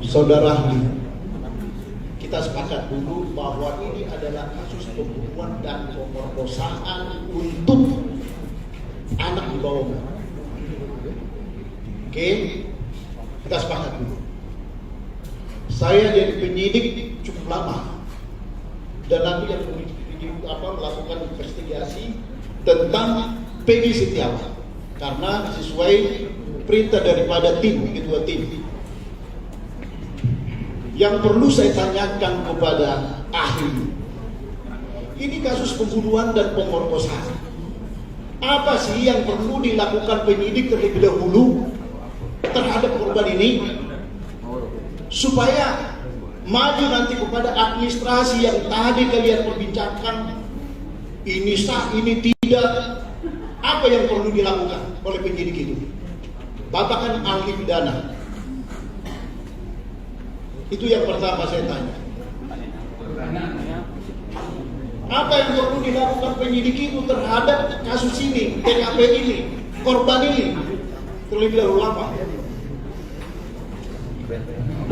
Saudara ahli, kita sepakat dulu bahwa ini adalah kasus pembunuhan dan pemerkosaan untuk anak di bawah umur. Oke, kita sepakat dulu. Saya jadi penyidik cukup lama dan nanti yang melakukan investigasi tentang Peggy Setiawan karena sesuai perintah daripada ketua tim. Yang perlu saya tanyakan kepada ahli, ini kasus pembunuhan dan pemerkosaan. Apa sih yang perlu dilakukan penyidik terlebih dahulu terhadap korban ini supaya maju nanti kepada administrasi yang tadi kalian perbincangkan, ini sah, ini tidak. Apa yang perlu dilakukan oleh penyidik itu? Bapak kan ahli pidana. Itu yang pertama saya tanya. Apa yang perlu dilakukan penyidik itu terhadap kasus ini, TKP ini, korban ini? Terlebih dahulu apa?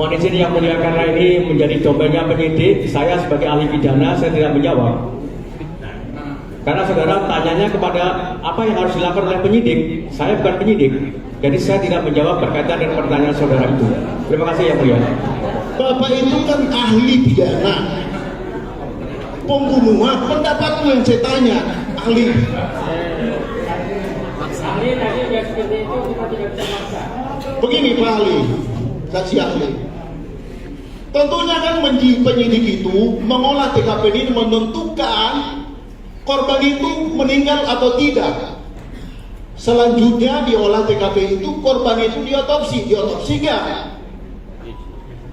Mohon izin yang mulia, karena ini menjadi domainnya penyidik, saya sebagai ahli pidana saya tidak menjawab. Karena saudara tanyanya kepada apa yang harus dilakukan oleh penyidik, saya bukan penyidik, jadi saya tidak menjawab berkaitan dengan pertanyaan saudara itu. Terima kasih yang mulia. Bapak itu kan ahli pidana, pembunuhan, pendapatku yang saya tanya, ahli. Ahli tadi ya seperti itu kita tidak bisa maksa. Begini Pak ahli, saksi ahli. Tentunya kan penyidik itu mengolah TKP ini menentukan korban itu meninggal atau tidak. Selanjutnya diolah TKP itu, korban itu diotopsi enggak?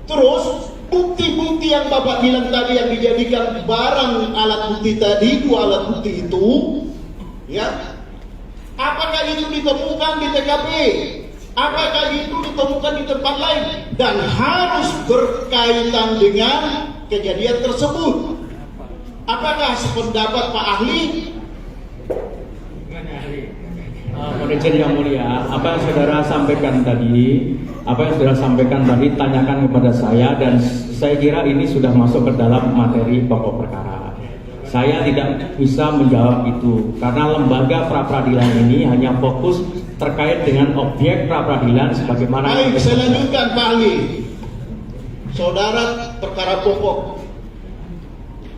Terus bukti-bukti yang Bapak bilang tadi yang dijadikan barang alat bukti tadi, 2 alat bukti itu, ya, apakah itu ditemukan di TKP? Apakah itu ditemukan di tempat lain? Dan harus berkaitan dengan kejadian tersebut. Apakah sependapat Pak ahli? Mohon izin yang mulia, apa yang saudara sampaikan tadi, tanyakan kepada saya, dan saya kira ini sudah masuk ke dalam materi pokok perkara. Saya tidak bisa menjawab itu karena lembaga pra peradilan ini hanya fokus terkait dengan objek pra peradilan sebagaimana. Baik, saya lanjutkan Pak ahli. Saudara, perkara pokok.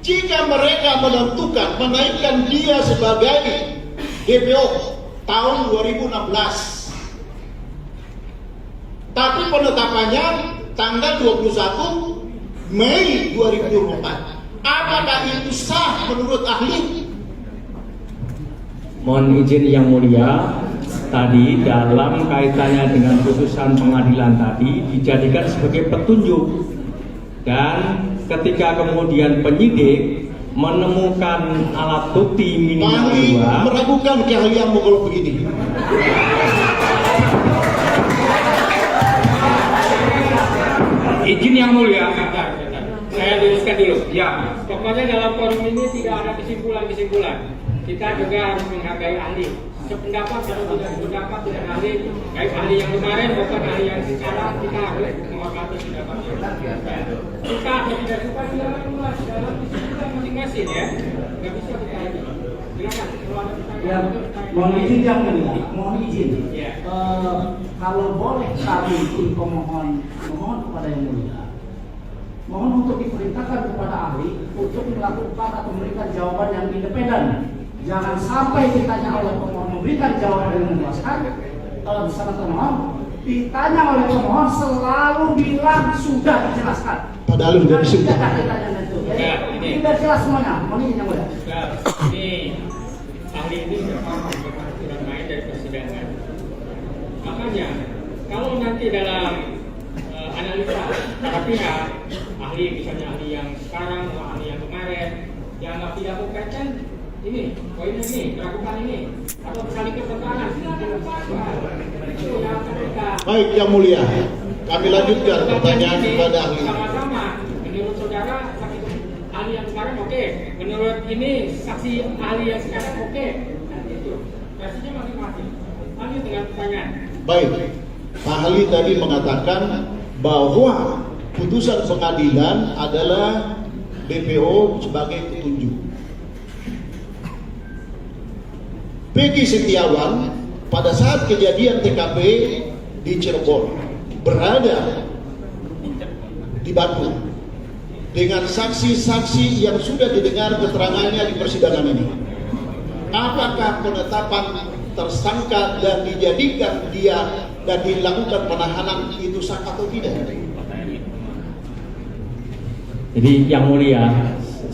Jika mereka menentukan menaikkan dia sebagai DPO tahun 2016, tapi penetapannya tanggal 21 Mei 2024, apakah itu sah menurut ahli? Mohon izin yang mulia, tadi dalam kaitannya dengan putusan pengadilan tadi dijadikan sebagai petunjuk, dan ketika kemudian penyidik menemukan alat bukti minimal 2, meragukan keahlianmu kalau begini. Izin yang mulia, saya luruskan dulu. Ya, pokoknya dalam forum ini tidak ada kesimpulan-kesimpulan. Kita juga harus menghargai ahli. Sependapat atau tidak sependapat dengan ahli, baik ahli yang kemarin maupun ahli yang sekarang, kita harus menghormati pendapatnya. Kita tidak suka silakan ulas dalam kesimpulan masing-masing ya. Nggak bisa kita ini. Silakan. Ya, mohon izin yang mulia, mohon izin. Ya. Kalau boleh kami mohon kepada yang mulia, mohon untuk diperintahkan kepada ahli untuk melakukan atau memberikan jawaban yang independen. Jangan sampai ditanya oleh pemohon memberikan jawaban yang memuaskan. Bersama pemohon, ditanya oleh pemohon selalu bilang sudah dijelaskan. Padahal sudah disebut. Tidak jelas semuanya. Mohon izin yang mulia. Ini ahli ini sudah main dari persidangan. Makanya kalau nanti dalam analisa para pihak, ahli misalnya ahli yang sekarang atau ahli yang kemarin yang nggak tidak berkaitan, ini poinnya ini, melakukan ini atau saling keterangan, itu yang ketika. Baik yang mulia, kami lanjutkan pertanyaan kepada ahli. Sama-sama, menurut saudara saksi ahli yang sekarang oke, menurut ini saksi ahli yang sekarang oke, nah, itu versinya masing-masing. Lanjut dengan pertanyaan. Baik, Pak ahli tadi mengatakan bahwa putusan pengadilan adalah BPO sebagai petunjuk. Peggy Setiawan pada saat kejadian TKP di Cirebon berada di Bandung dengan saksi-saksi yang sudah didengar keterangannya di persidangan ini. Apakah penetapan tersangka dan dijadikan dia dan dilakukan penahanan itu sah atau tidak? Jadi yang mulia,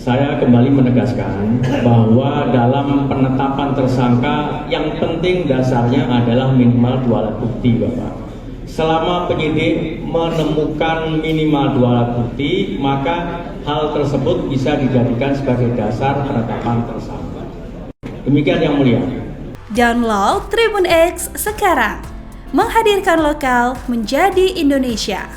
saya kembali menegaskan bahwa dalam penetapan tersangka yang penting dasarnya adalah minimal 2 alat bukti, Bapak. Selama penyidik menemukan minimal 2 alat bukti, maka hal tersebut bisa dijadikan sebagai dasar penetapan tersangka. Demikian yang mulia. Download Tribun X sekarang, menghadirkan lokal menjadi Indonesia.